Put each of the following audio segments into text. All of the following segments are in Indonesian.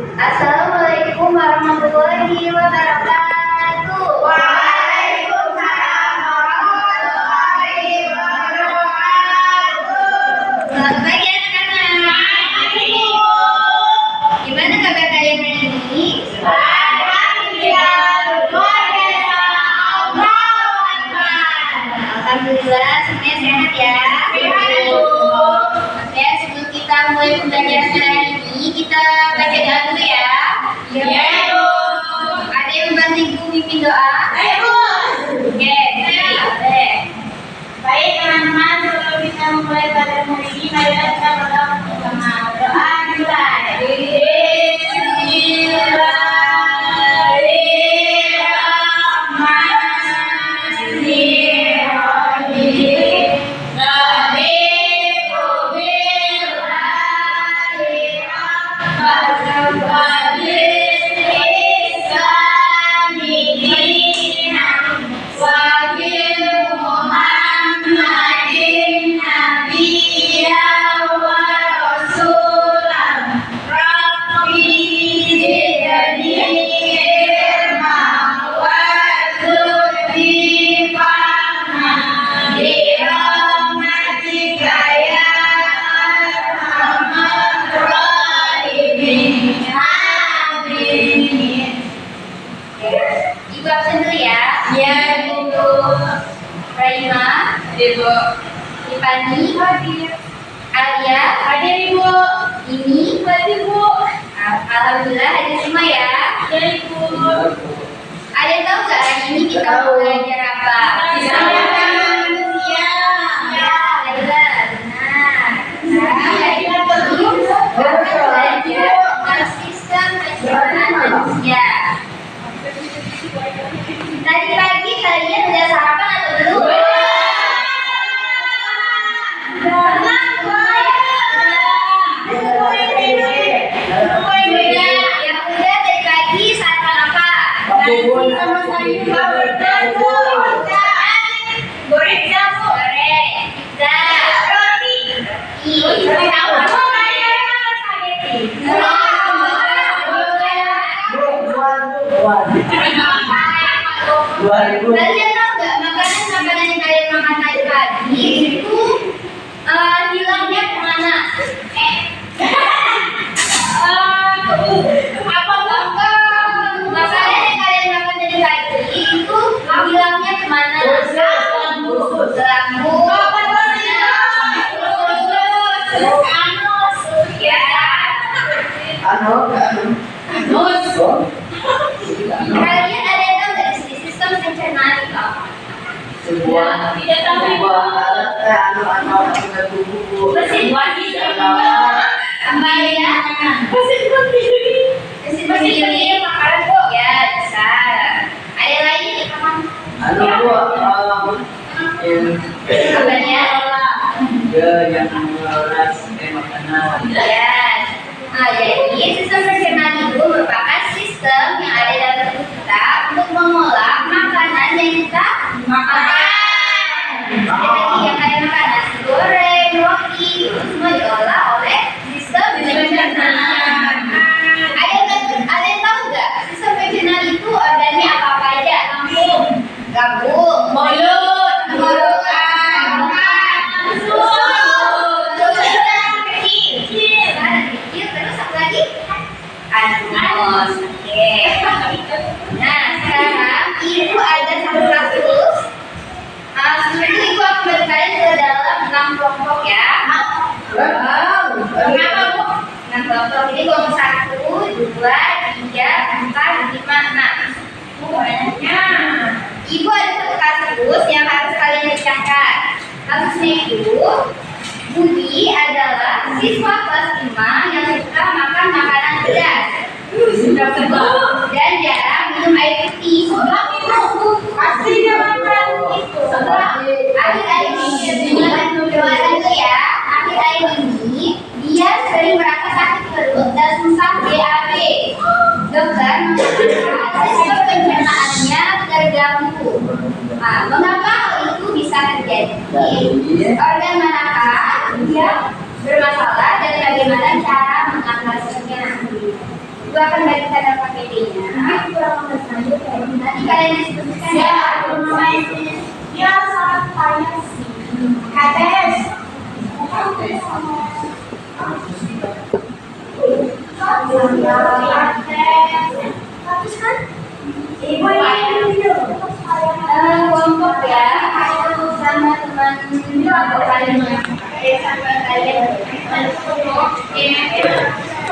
Assalamualaikum warahmatullahi wabarakatuh. Waalaikumsalam warahmatullahi wabarakatuh. Selamat pagi anak-anak. Gimana kabar kalian hari ini? Alhamdulillah, luar biasa. Allahu Akbar. Alhamdulillah semuanya sehat ya. Sehat, Bu. Oke, sebelum kita mulai pembelajaran hari ini, kita baca doa dulu ya. Ya, Bu. Ada yang membantu ibu mimpin doa? Ayo, Bu. Oke, boleh. Baik teman-teman, sebelum kita memulai pelajaran hari ini, marilah kita berdoa bersama. Doa dimulai. Ibu absen dulu ya. Ya, Ibu Raima, Ibu. Ipani, Hadir. Alia, Hadir, Ibu. ini. Hadir, Bu. Alhamdulillah hadir semua ya. Ya, Ibu. Ada yang tahu nggak hari ini kita mau belajar apa? Keselamatan manusia. Ya, benar. Nah, hari ini kita belajar tentang sistem pencernaan manusia. Tadi pagi kalian udah sarapan atau belum? Yang udah tadi pagi sarapan apa? Goreng jamu. Goreng, pizza, Roti. Kalian tahu nggak makanan yang kalian makan tadi pagi itu hilangnya kemana? Makanan yang kalian makan tadi pagi itu hilangnya kemana? Lambung. Ya. Kalian ada yang tahu nggak di sini sistem pencernaan itu apa? Kembali ya. Mesin berdiri. Ya, bisa. Ada lagi? Apanya? Ya. Nah, jadi sistem pencernaan itu merupakan sistem yang ada dalam tubuh kita untuk mengolah makanan yang kita makan. Ada lagi yang kayak makan nasi goreng, roti, itu semua diolah oleh sistem pencernaan. Ada yang tahu nggak sistem pencernaan itu organnya apa aja? Lambung, Mulut, tenggorokan, kecil, terus apa lagi? Anus. Oke. Nah, sekarang ibu ada satu kasus. Sebelum itu ibu akan bagi kalian ke dalam 6 kelompok ya. Kenapa, Bu? 6 kelompok. Jadi kelompok 1, 2, 3, 4, 5, 6. Banyaknya. Ibu ada satu kasus yang harus kalian pecahkan. Kasusnya itu, Budi adalah siswa kelas 5 yang suka makan makanan pedas dan jarang minum air putih. Pasti dia makan itu. Akhir-akhir ini, dengarkan dulu ya. Akhir-akhir ini dia sering merasa sakit perut dan susah BAB. Dokter mengatakan sistem pencernaannya terganggu. Nah, mengapa hal itu bisa terjadi? Organ manakah yang bermasalah dan bagaimana cara mengatasinya? Ibu akan bagi tanda pakai D-nya. Nanti kalian diskusikan ya. Dia sangat kaya sih. KTS. Bagus kan? Ibu Kelompok ya, aku sama teman kalian sama kalian.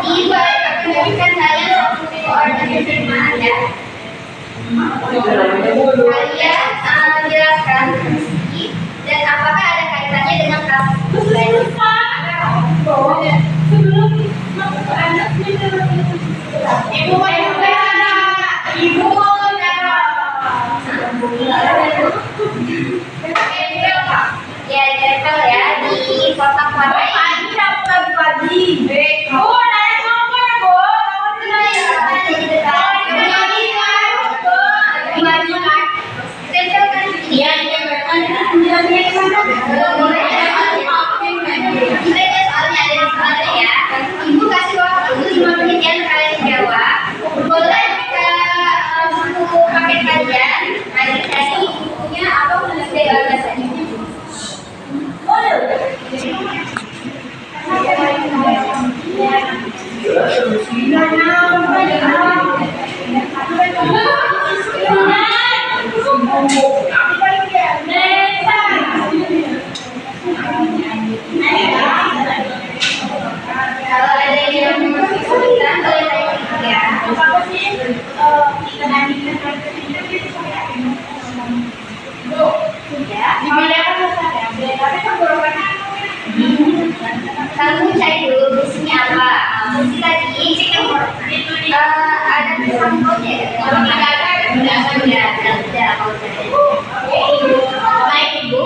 Ibu akan memberikan kalian koordinasi mana ya. Kalian jelaskan meski dan apakah ada kaitannya dengan kasus lain. Sebelum masuk ke anak Ibu Ya, tempel ya di kotak warna ini. pagi. Bu, naik ngomong ya, Bu. Tempelkan di sini. Soalnya ada soalnya ya. Ibu kasih waktu 5 menit yang kalian jawab. Boleh ke buku paket kalian. Nanti tadi bukunya apa menulisnya bahasanya. Kalau ada yang kesulitan boleh tanya ya. Kamu cari dulu fungsinya apa? Fungsi tadi ada sampelnya. Kalau tidak ada, baik ibu.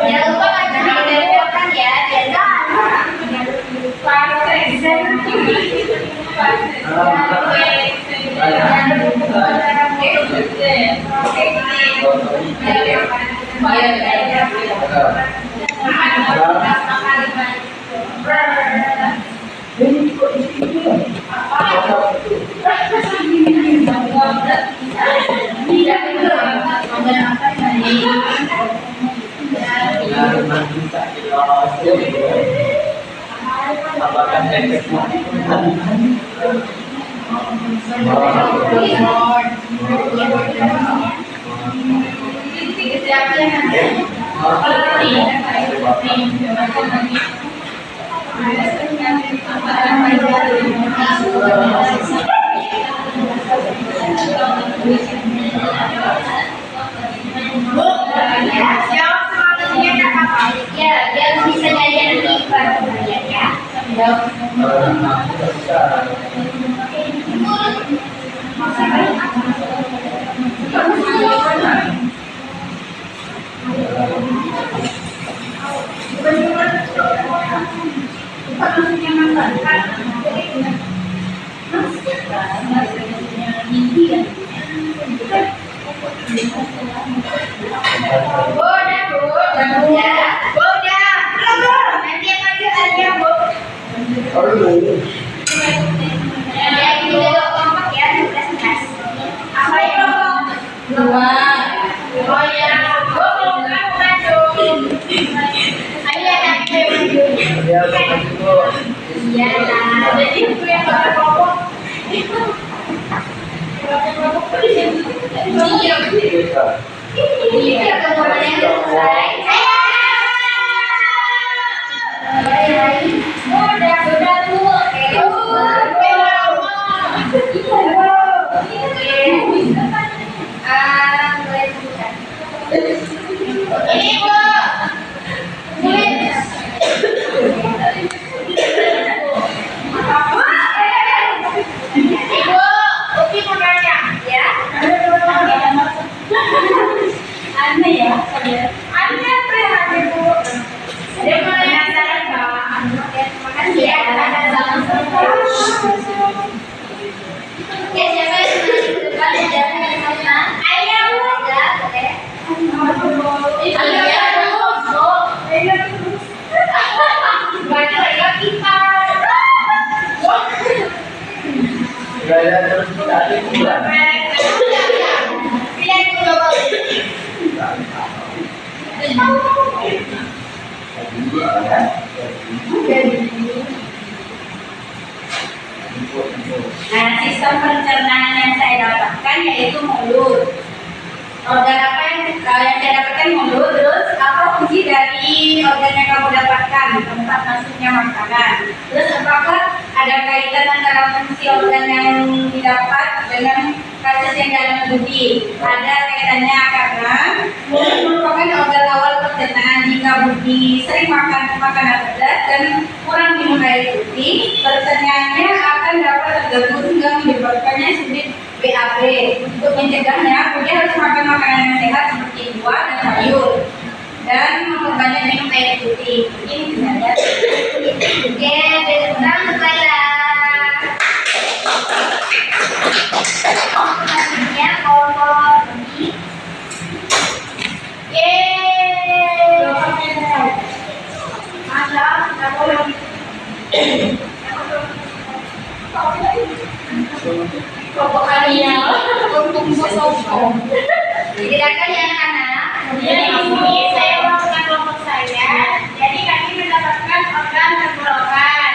Jangan lupa kan ya, ya, biar bisa nyanyi nanti pada kalian ya. Nanti yang maju aja, Bu. Yang juga kelompok ya, 11. Apa itu? 2. Oh ya, Bu, kamu maju. Ayo nanti maju. Iya lah. Jadi itu yang pakai kelompok. Iya. Iya, kelompoknya selesai. Udah Bu. Ini Bu. Ibu, Upi mau nanya ya. Aneh ya. Aneh Nah, sistem pencernaan yang saya dapatkan yaitu mulut. Organ apa yang saya dapatkan mulut, terus apa fungsi dari organ yang kamu dapatkan, tempat masuknya makanan. Terus apakah ada kaitan antara fungsi organ yang didapat dengan proses yang dalam budi? Ada kaitannya karena mulut merupakan organ awal pencernaan. Jika budi sering makan makanan pedas dan kurang minum air putih, pencernaannya akan dapat terganggu sehingga menyebabkannya sulit BAB. Untuk mencegahnya, Budi harus makan makanan yang sehat seperti buah dan sayur dan memperbanyak minum air putih. Ini misalnya. Oke, bertang Laila. Selanjutnya kelompok B. Yeay. Masya Allah. Kelompok kalian Silakan ya anak-anak. kemudian ini saya masukkan kelompok saya. Jadi kami mendapatkan organ tenggorokan.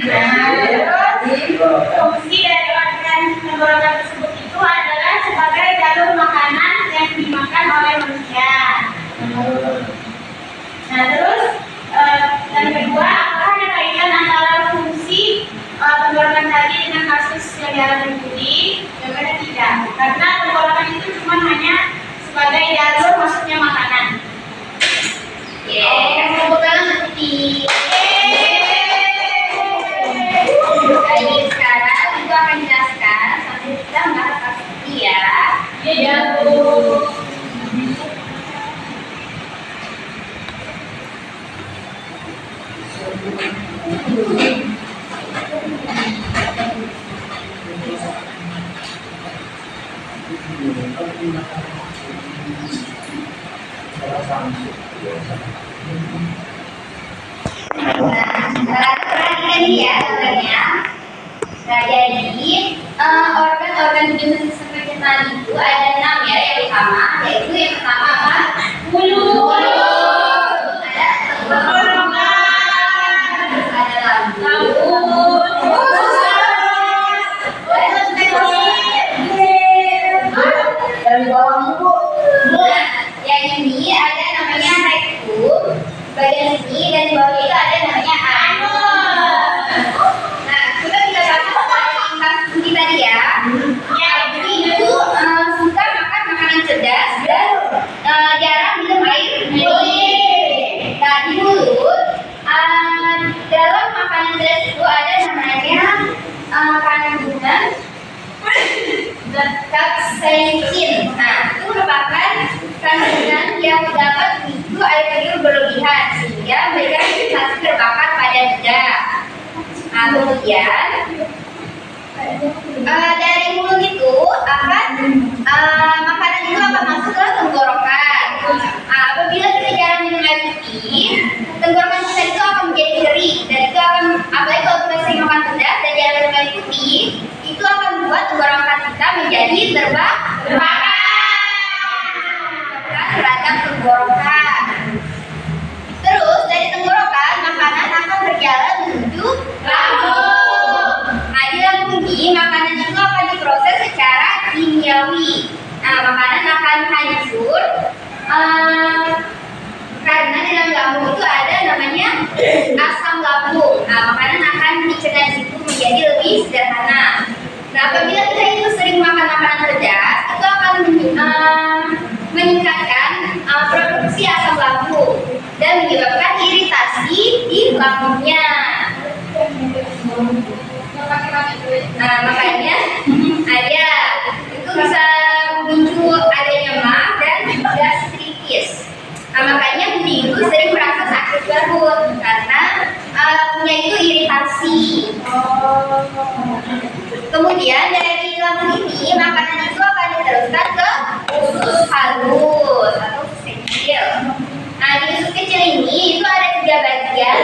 Terus fungsi dari organ tenggorokan tersebut itu adalah sebagai jalur makanan yang dimakan oleh manusia. Nah terus yang kedua, apakah ada kaitan antara fungsi tenggorokan tadi dengan kasus yang dialami Budi? Jawabannya tidak, karena tenggorokan itu cuma hanya sebagai jalur masuknya makanan. Tepuk tangan seperti. Jadi sekarang Ibu akan jelaskan sambil kita membahas kasus ini ya. Dia jatuh. Perhatikan ini ya gambarnya. Nah, jadi organ-organ di dalam sistem pencernaan itu ada 6 ya. Yang pertama, yaitu yang pertama apa? Mulut. Ada tenggorokan. Ada lambung. Dari bawah ibu. Nah, yang ini ada namanya rektum, bagian sini, dan di bawah itu ada namanya anus. Nah, coba kita baca dari kasus ini tadi ya. Jadi itu suka makan makanan cerdas dan jarang minum air putih. Nah, di mulut dalam makanan cerdas itu ada namanya kandungan zat capsaicin. Nah, itu merupakan kandungan yang dapat memicu air liur berlebihan sehingga mereka bisa terbakar pada lidah. Nah, kemudian dari mulut itu akan makanan itu akan masuk ke tenggorokan. Apabila kita jarang minum air putih, tenggorokan kita itu akan menjadi kering dan itu akan, apalagi kalau kita sering makan pedas dan jarang minum air putih, itu akan membuat tenggorokan kita menjadi terbakar. Radang tenggorokan. Terus dari tenggorokan makanan akan berjalan menuju lambung. Nah, di lambung ini makanan itu akan diproses secara kimiawi. Nah, makanan akan hancur karena di dalam lambung itu ada namanya asam lambung. Nah, makanan akan dicerna di situ menjadi lebih sederhana. Nah, apabila kita itu sering makan makanan pedas, itu akan meningkatkan produksi asam lambung dan menyebabkan iritasi di lambungnya. Nah, makanya ada itu bisa memicu adanya mah dan gastritis. Nah, makanya Budi itu sering merasa sakit perut karena punya itu iritasi. Kemudian dari lambung ini makanan itu akan diteruskan ke usus halus atau usus kecil. Nah, di usus kecil ini itu ada 3 bagian,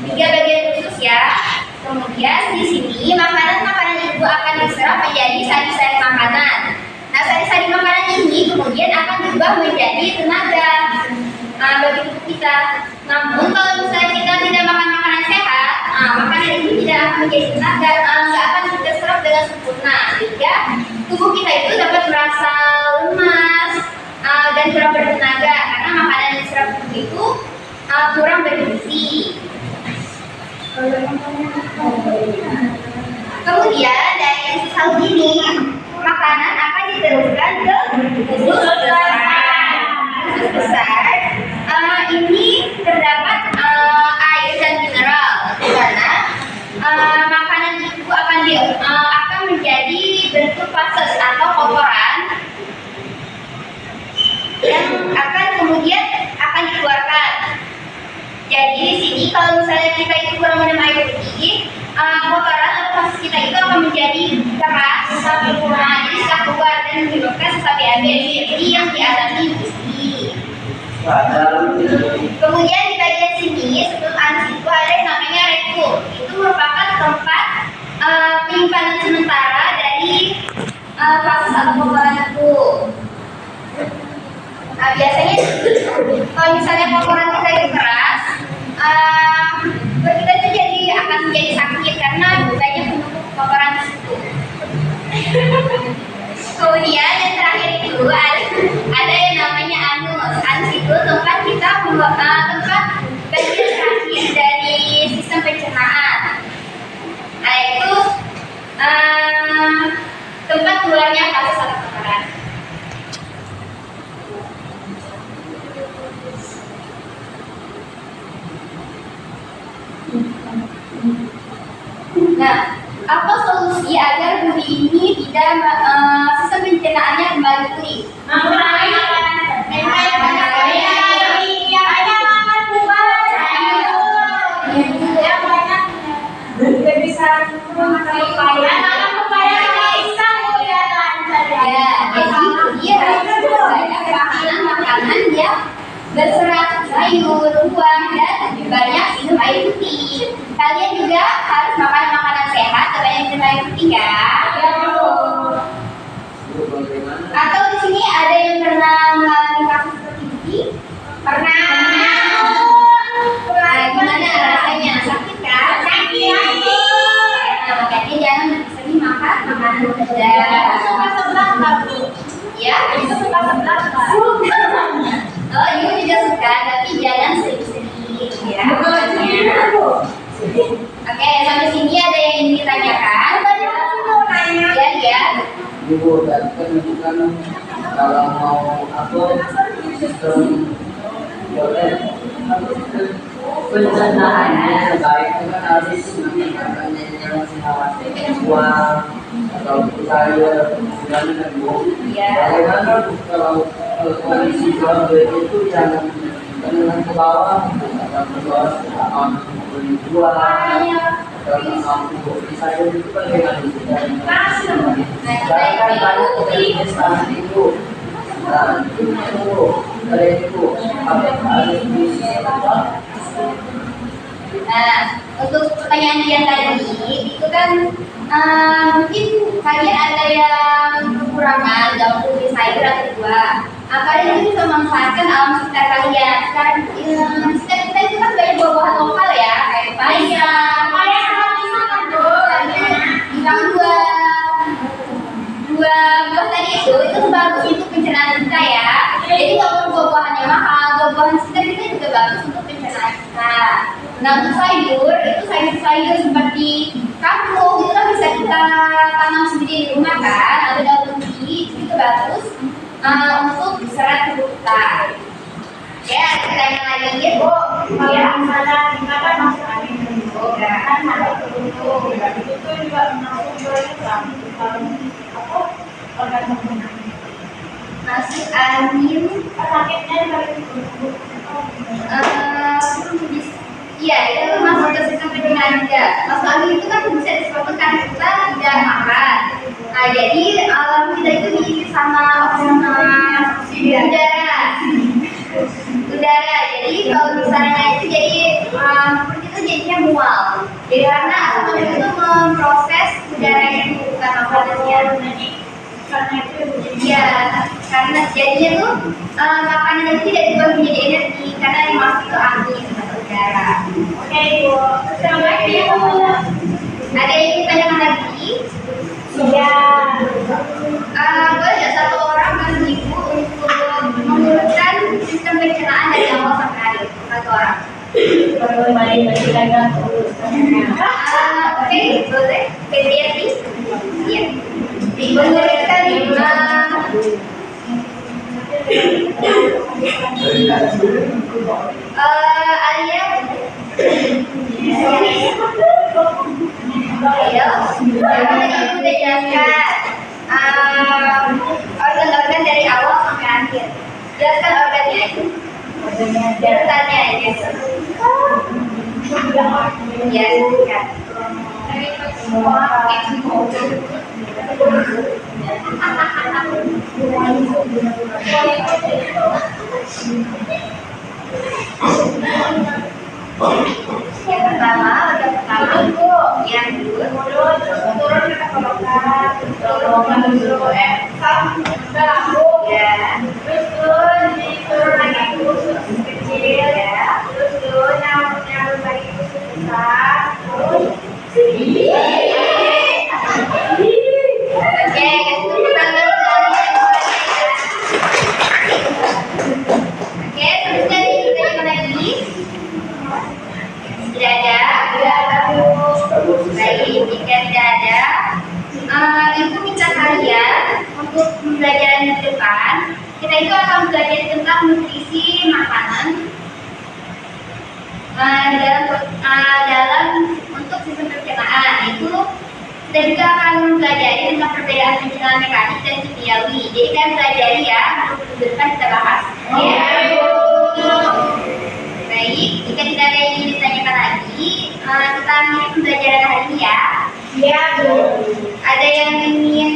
3 bagian usus ya. Kemudian di sini makanan-makanan itu akan diserap menjadi sari-sari makanan. Nah, sari-sari makanan ini kemudian akan berubah menjadi tenaga bagi tubuh kita. Namun kalau misalnya kita tidak makan makanan sehat, makanan itu tidak akan menjadi tenaga, nggak akan kita serap dengan sempurna, sehingga tubuh kita itu dapat merasa lemas dan kurang bertenaga karena makanan yang diserap tubuh itu kurang bergizi. Kemudian dari sisa ini makanan akan diteruskan ke usus besar. Ini terdapat air dan mineral, di mana makanan itu akan menjadi bentuk fases atau kotoran yang kemudian akan dikeluarkan. Jadi di sini kalau misalnya kita itu kurang minum air putih, kotoran atau fases kita itu akan menjadi keras, jadi sudah keluar dan menyebabkan sesak diabetes. Jadi yang dialami di sini. Kemudian di bagian sini sebelum anus itu ada yang namanya rektum. Itu merupakan tempat penyimpanan sementara dari fases atau kotoran itu. Nah, biasanya kalau misalnya kotoran kita itu keras, kita itu akan menjadi sakit karena banyak penumpuk kotoran di situ. Kemudian yang terakhir itu ada yang namanya anus. Anus itu tempat kita tempat bagian terakhir dari sistem pencernaan. Nah, itu tempat keluarnya fases atau kotoran. Nah, apa solusi agar bumi ini tidak sistem pencernaannya kembali pulih? Mengurangi makanan yang berserat, sayur, buah, dan banyak minum air putih. Kalian juga harus makan makanan sehat dan banyak minum air putih ya. Atau di sini ada yang pernah mengalami kasus seperti ini? Pernah. Gimana rasanya? Sakit kan? Sakit. Nah, makanya jangan sering makan makanan pedas. suka sebelah kamu. Ya, Itu suka sebelah kamu. oh, Ibu juga suka, tapi jangan sering-sering ya. Oke, sampai sini ada yang ingin ditanyakan? Ya. Ibu dan kan kalau mau atur sistem pencernaannya baik itu kan harus makanya yang buah atau sayur dan Bu. Bagaimana kalau kondisi jual beli itu jangan menengah ke bawah atau ke bawah atau beli buah atau mampu sayur itu bagaimana? Jangan banyak investasi itu. Nah, itu dari itu harus bisa. Nah, untuk pertanyaan yang tadi itu kan mungkin kalian ada yang kekurangan dalam beli sayur atau buah. Kalian itu bisa memanfaatkan alam sekitar kalian. Sekarang sekitar kita itu kan banyak buah-buahan lokal ya, kayak paya, buah tadi itu bagus untuk pencernaan kita ya. Jadi nggak perlu buah-buahan yang mahal, buah-buahan sekitar kita juga bagus untuk pencernaan kita. Nah, untuk sayur itu sayur-sayur seperti kangkung itu kan bisa kita tanam sendiri di rumah kan, ada daun ubi itu bagus untuk serat tubuh kita. Ya, pertanyaan lagi ya Bu. Kalau misalnya kita kan masuk angin kan ada itu juga masuk angin sakitnya iya, itu masuk ke sistem pencernaan juga. Masuk angin itu kan bisa disebabkan karena kita tidak makan. Nah, jadi alam kita itu diisi sama udara. Jadi kalau misalnya itu jadi perut itu jadinya mual. Jadi karena asam itu memproses udara yang bukan makanannya. karena itu Ya, karena jadinya tuh makanan itu tidak berubah menjadi energi karena yang masuk itu angin atau udara. Oke, Ibu. Selamat Ibu. Ada yang ingin tanyakan lagi? Iya. Boleh nggak satu orang bantu ibu untuk mengurutkan sistem pencernaan dari awal sampai akhir? Satu orang. Perlu bagi-bagikan Oke, boleh. Pediatri? Iya. Mengurutkan Alia. Ayo, tadi ibu udah jelaskan organ-organ dari awal sampai akhir. Jelaskan organnya aja. Urutannya aja. Ya, sikat. Yang pertama, yang kedua, turun kita kelompok, dulu ya, terus turun lagi khusus kecil ya, terus nyambung lagi khusus besar, terus oke, tangan oke, terus dari kita yang lagi, tidak ada, baik, jika tidak ada, ibu minta kalian untuk pembelajaran di depan, kita itu akan belajar tentang nutrisi makanan dalam untuk sistem pencernaan. Itu kita juga akan mempelajari tentang perbedaan pencernaan mekanik dan kimiawi. Jadi kan pelajari ya, untuk minggu depan kita bahas. Ya. Baik, jika tidak ada yang ingin ditanyakan lagi, kita akhiri pembelajaran hari ini ya. ya Bu, Ada yang ingin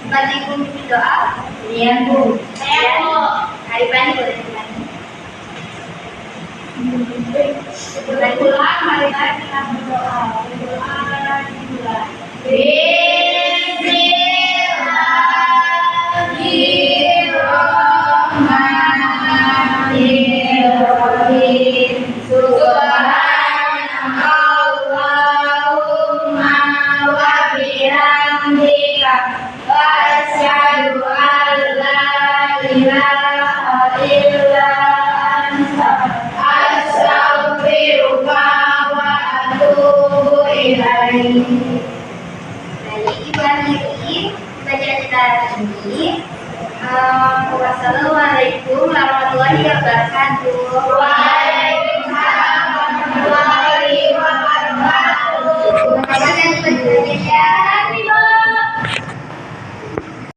bantu ibu bikin doa? iya Bu, saya Bu. Hari Bani boleh dibantu. Pulang, mari kita berdoa. Bismillahirrahmanirrahim. Subhanallahumma wa bihamdika wa asyhadu an la ilaha illa anta astaghfiruka wa atubu ilaik. Baik, ibu akhiri pembelajaran kita hari ini. Wassalamualaikum warahmatullahi wabarakatuh.